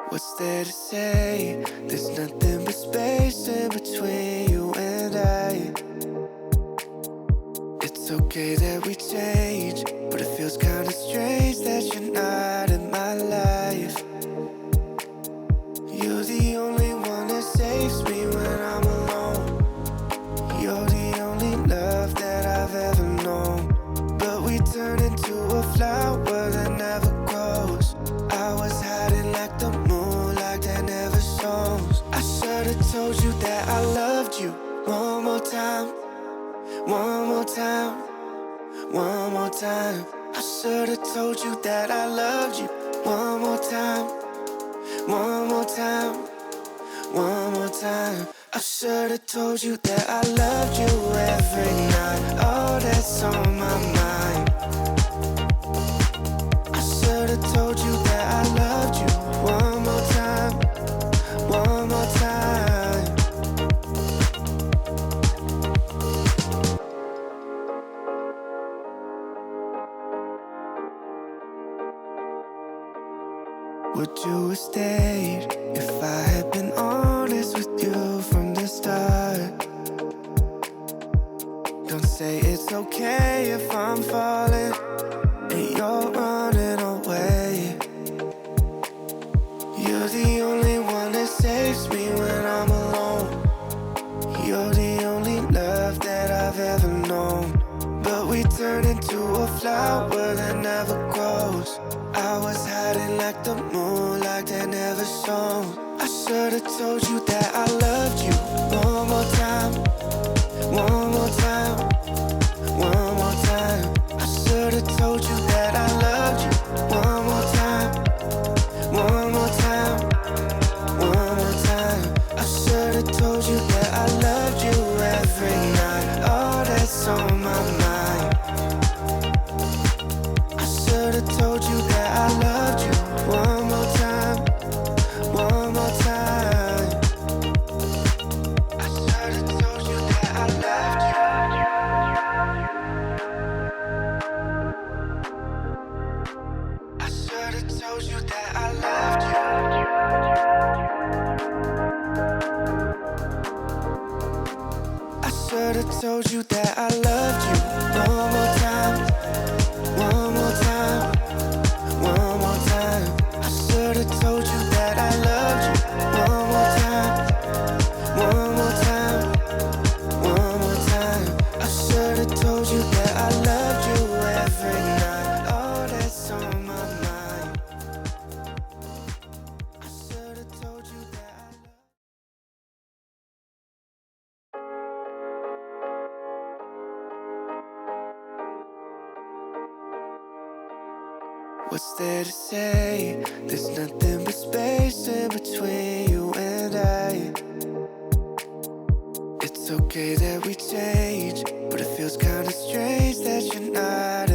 What's there to say? There's nothing but space in between you and I. It's okay that we change, but it feels kinda strange that you're not in my life. You're the only one that saves me when I'm alone. You're the only love that I've ever known. But we turn into a flower that never grows. I was hiding like the moonlight that never shows. I should've told you that I loved you. One more time, one more time, one more time. I should've told you that I loved you. One more time, one more time, one more time. I should've told you that I loved you every night. Oh, that's on my mind. I should've told you that I loved you. One more time, one more time. Would you have stayed if I had been honest with you from the start? Don't say it's okay if I'm falling and you're running away. You're the only one that saves me when I'm alone. You're the only love that I've ever known. But we turn into a flower that never grows. I was hiding like the moonlight that never shone. I should've told you that I loved you. One more time, one more time, one more time. I should've told you that I loved you. One more time, one more time, one more time. I should've told you that I loved you every night. Oh, that's on my mind. I should've told you that I loved you. One more time, one more time. I should've told you that I loved you. I should've told you that I loved you. I should've told you that I loved you. One more time, one more time, one more time. I should've told you that I loved you. One more time, one more time, one more time. I should've told you that I loved you every night. Oh, that's on my mind. I should've told you that I loved you. What's there to say? There's nothing but space in between you and I. It's okay that we change, but it feels kinda strange that you're not